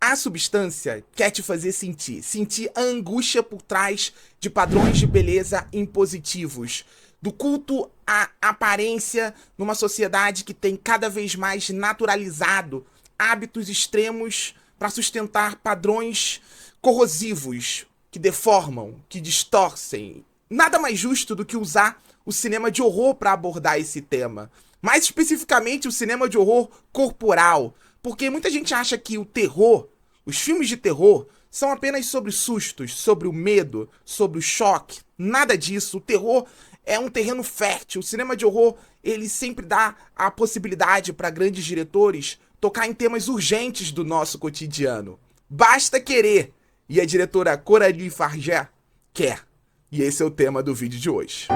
A Substância quer te fazer sentir a angústia por trás de padrões de beleza impositivos, do culto à aparência numa sociedade que tem cada vez mais naturalizado hábitos extremos para sustentar padrões corrosivos, que deformam, que distorcem. Nada mais justo do que usar o cinema de horror para abordar esse tema. Mais especificamente o cinema de horror corporal, porque muita gente acha que o terror, os filmes de terror, são apenas sobre sustos, sobre o medo, sobre o choque. Nada disso. O terror é um terreno fértil. O cinema de horror, ele sempre dá a possibilidade para grandes diretores tocar em temas urgentes do nosso cotidiano. Basta querer. E a diretora Coralie Fargeat quer. E esse é o tema do vídeo de hoje.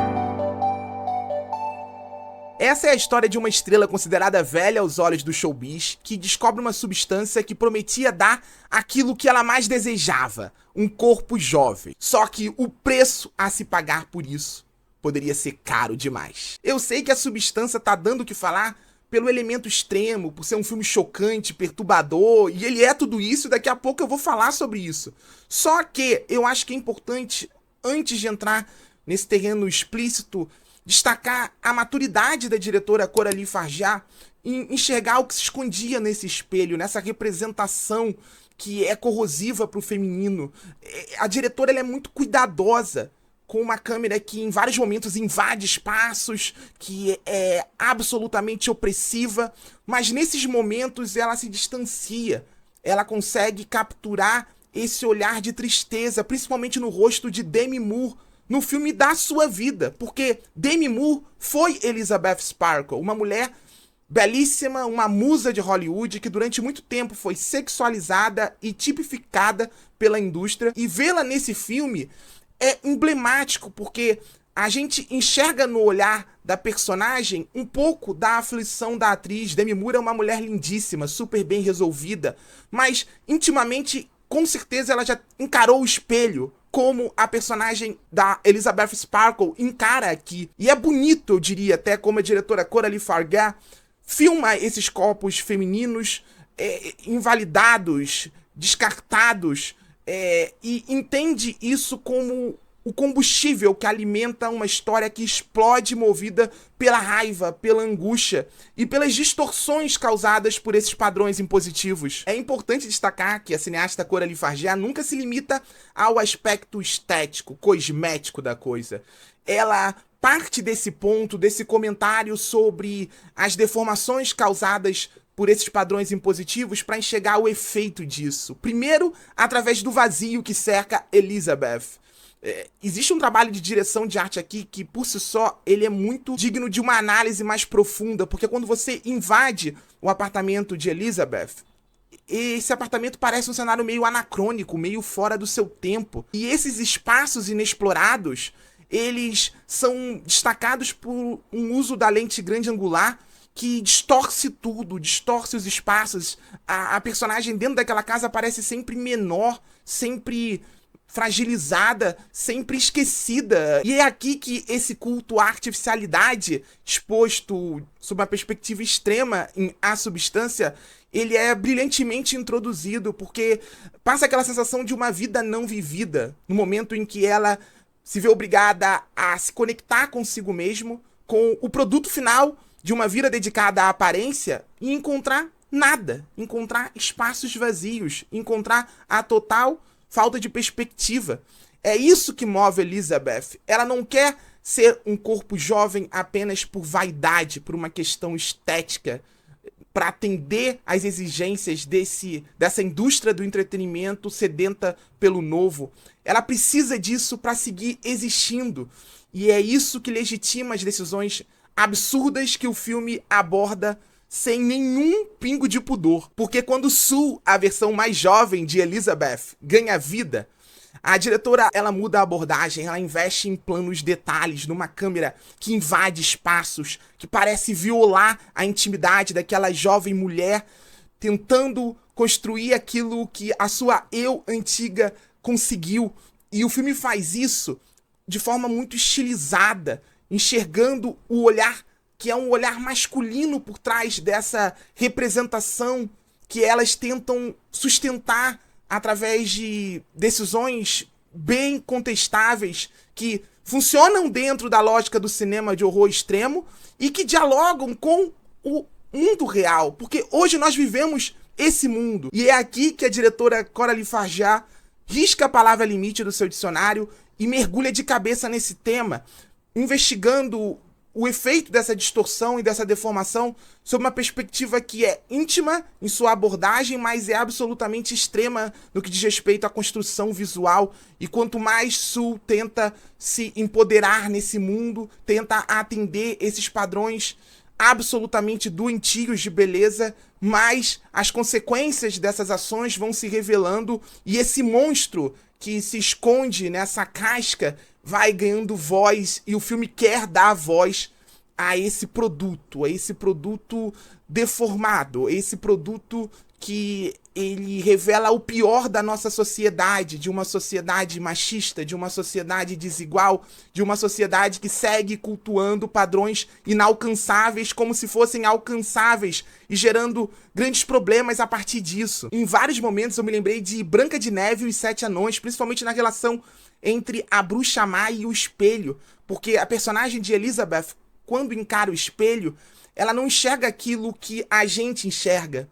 Essa é a história de uma estrela considerada velha aos olhos do showbiz, que descobre uma substância que prometia dar aquilo que ela mais desejava, um corpo jovem. Só que o preço a se pagar por isso poderia ser caro demais. Eu sei que a substância tá dando o que falar pelo elemento extremo, por ser um filme chocante, perturbador, e ele é tudo isso, e daqui a pouco eu vou falar sobre isso. Só que eu acho que é importante, antes de entrar nesse terreno explícito, destacar a maturidade da diretora Coralie Fargeat em enxergar o que se escondia nesse espelho, nessa representação que é corrosiva para o feminino. A diretora, ela é muito cuidadosa com uma câmera que em vários momentos invade espaços, que é absolutamente opressiva, mas nesses momentos ela se distancia, ela consegue capturar esse olhar de tristeza, principalmente no rosto de Demi Moore, no filme da sua vida, porque Demi Moore foi Elizabeth Sparkle, uma mulher belíssima, uma musa de Hollywood que durante muito tempo foi sexualizada e tipificada pela indústria, e vê-la nesse filme é emblemático, porque a gente enxerga no olhar da personagem um pouco da aflição da atriz. Demi Moore é uma mulher lindíssima, super bem resolvida, mas intimamente, com certeza, ela já encarou o espelho como a personagem da Elizabeth Sparkle encara aqui. E é bonito, eu diria, até como a diretora Coralie Fargeat filma esses corpos femininos invalidados, descartados, e entende isso como o combustível que alimenta uma história que explode movida pela raiva, pela angústia e pelas distorções causadas por esses padrões impositivos. É importante destacar que a cineasta Coralie Fargeat nunca se limita ao aspecto estético, cosmético da coisa. Ela parte desse ponto, desse comentário sobre as deformações causadas por esses padrões impositivos para enxergar o efeito disso. Primeiro, através do vazio que cerca Elizabeth. Existe um trabalho de direção de arte aqui que, por si só, ele é muito digno de uma análise mais profunda, porque quando você invade o apartamento de Elizabeth, esse apartamento parece um cenário meio anacrônico, meio fora do seu tempo. E esses espaços inexplorados, eles são destacados por um uso da lente grande angular que distorce tudo, distorce os espaços. A personagem dentro daquela casa parece sempre menor, sempre fragilizada, sempre esquecida. E é aqui que esse culto à artificialidade, exposto sob uma perspectiva extrema em A Substância, ele é brilhantemente introduzido, porque passa aquela sensação de uma vida não vivida, no momento em que ela se vê obrigada a se conectar consigo mesmo, com o produto final de uma vida dedicada à aparência, e encontrar nada, encontrar espaços vazios, encontrar a total falta de perspectiva. É isso que move Elizabeth. Ela não quer ser um corpo jovem apenas por vaidade, por uma questão estética, para atender às exigências dessa indústria do entretenimento sedenta pelo novo. Ela precisa disso para seguir existindo. E é isso que legitima as decisões absurdas que o filme aborda sem nenhum pingo de pudor. Porque quando Sue, a versão mais jovem de Elizabeth, ganha vida, a diretora, ela muda a abordagem, ela investe em planos detalhes, numa câmera que invade espaços, que parece violar a intimidade daquela jovem mulher, tentando construir aquilo que a sua eu antiga conseguiu. E o filme faz isso de forma muito estilizada, enxergando o olhar que é um olhar masculino por trás dessa representação que elas tentam sustentar através de decisões bem contestáveis que funcionam dentro da lógica do cinema de horror extremo e que dialogam com o mundo real, porque hoje nós vivemos esse mundo. E é aqui que a diretora Coralie Farjah risca a palavra limite do seu dicionário e mergulha de cabeça nesse tema, investigando o efeito dessa distorção e dessa deformação sob uma perspectiva que é íntima em sua abordagem, mas é absolutamente extrema no que diz respeito à construção visual. E quanto mais Su tenta se empoderar nesse mundo, tenta atender esses padrões absolutamente doentios de beleza, mais as consequências dessas ações vão se revelando e esse monstro que se esconde nessa casca vai ganhando voz, e o filme quer dar voz a esse produto deformado, esse produto que ele revela o pior da nossa sociedade, de uma sociedade machista, de uma sociedade desigual, de uma sociedade que segue cultuando padrões inalcançáveis como se fossem alcançáveis e gerando grandes problemas a partir disso. Em vários momentos eu me lembrei de Branca de Neve e os Sete Anões, principalmente na relação entre a bruxa má e o espelho, porque a personagem de Elizabeth, quando encara o espelho, ela não enxerga aquilo que a gente enxerga.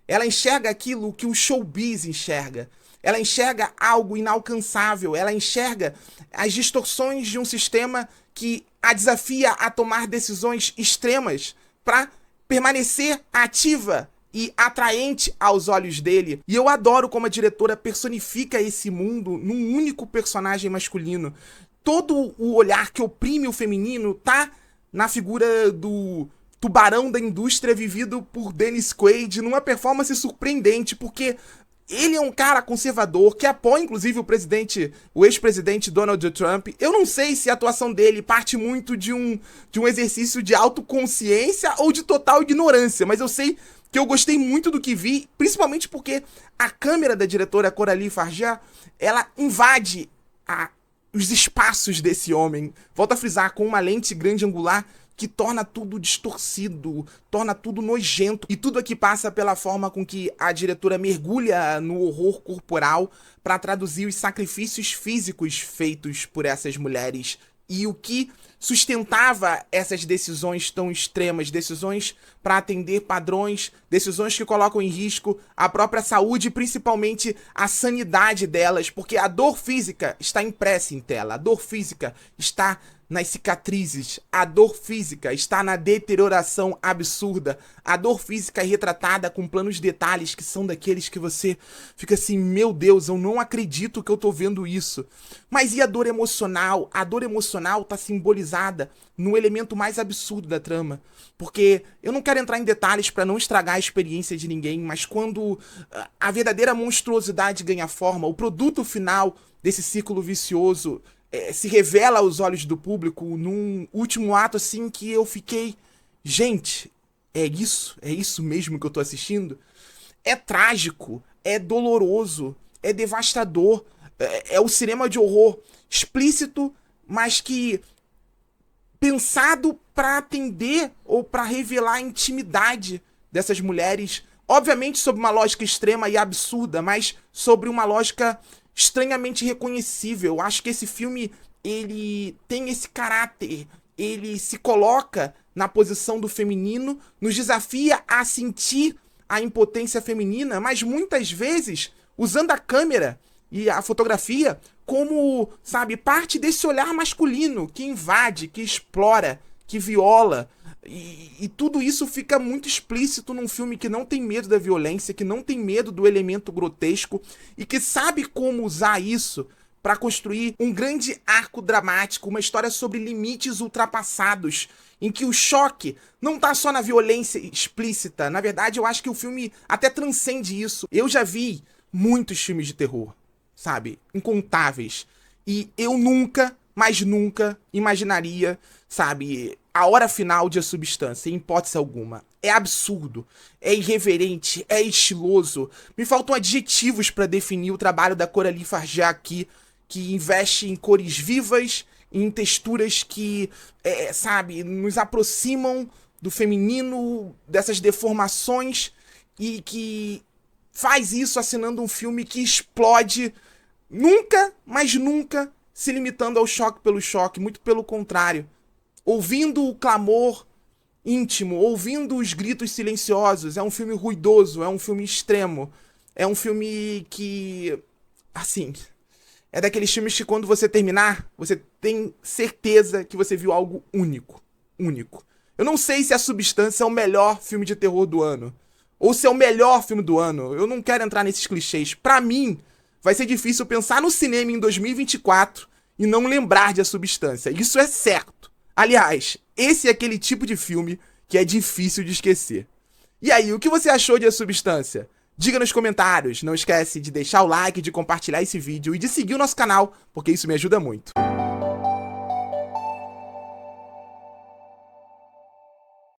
Ela enxerga aquilo que o showbiz enxerga. Ela enxerga algo inalcançável. Ela enxerga as distorções de um sistema que a desafia a tomar decisões extremas para permanecer ativa e atraente aos olhos dele. E eu adoro como a diretora personifica esse mundo num único personagem masculino. Todo o olhar que oprime o feminino tá na figura do tubarão da indústria vivido por Dennis Quaid numa performance surpreendente, porque ele é um cara conservador que apoia inclusive o ex-presidente Donald Trump. Eu não sei se a atuação dele parte muito de um exercício de autoconsciência ou de total ignorância, mas eu sei que eu gostei muito do que vi, principalmente porque a câmera da diretora Coralie Farjah, ela invade os espaços desse homem. Volto a frisar, com uma lente grande angular que torna tudo distorcido, torna tudo nojento. E tudo aqui passa pela forma com que a diretora mergulha no horror corporal para traduzir os sacrifícios físicos feitos por essas mulheres e o que sustentava essas decisões tão extremas, decisões para atender padrões, decisões que colocam em risco a própria saúde e principalmente a sanidade delas, porque a dor física está impressa em tela, a dor física está nas cicatrizes, a dor física está na deterioração absurda, a dor física é retratada com planos detalhes que são daqueles que você fica assim, meu Deus, eu não acredito que eu tô vendo isso. Mas e a dor emocional? A dor emocional tá simbolizada no elemento mais absurdo da trama, porque eu não quero entrar em detalhes para não estragar a experiência de ninguém, mas quando a verdadeira monstruosidade ganha forma, o produto final desse ciclo vicioso se revela aos olhos do público num último ato assim que eu fiquei, gente, é isso mesmo que eu tô assistindo? É trágico, é doloroso, é devastador, é o cinema de horror explícito, mas que pensado para atender ou para revelar a intimidade dessas mulheres, obviamente sob uma lógica extrema e absurda, mas sobre uma lógica estranhamente reconhecível. Eu acho que esse filme, ele tem esse caráter, ele se coloca na posição do feminino, nos desafia a sentir a impotência feminina, mas muitas vezes usando a câmera e a fotografia como, sabe, parte desse olhar masculino que invade, que explora, que viola. E tudo isso fica muito explícito num filme que não tem medo da violência, que não tem medo do elemento grotesco e que sabe como usar isso para construir um grande arco dramático, uma história sobre limites ultrapassados, em que o choque não tá só na violência explícita. Na verdade, eu acho que o filme até transcende isso. Eu já vi muitos filmes de terror, sabe? Incontáveis. E eu nunca, mas nunca imaginaria, sabe, a hora final de A Substância, em hipótese alguma. É absurdo, é irreverente, é estiloso. Me faltam adjetivos para definir o trabalho da Coralie Farjah aqui, que investe em cores vivas, em texturas que, sabe, nos aproximam do feminino, dessas deformações, e que faz isso assinando um filme que explode, nunca, mas nunca, se limitando ao choque pelo choque, muito pelo contrário. Ouvindo o clamor íntimo, ouvindo os gritos silenciosos. É um filme ruidoso, é um filme extremo. É um filme que, assim, é daqueles filmes que quando você terminar, você tem certeza que você viu algo único. Único. Eu não sei se A Substância é o melhor filme de terror do ano, ou se é o melhor filme do ano. Eu não quero entrar nesses clichês. Pra mim, vai ser difícil pensar no cinema em 2024 e não lembrar de A Substância. Isso é certo. Aliás, esse é aquele tipo de filme que é difícil de esquecer. E aí, o que você achou de A Substância? Diga nos comentários. Não esquece de deixar o like, de compartilhar esse vídeo e de seguir o nosso canal, porque isso me ajuda muito.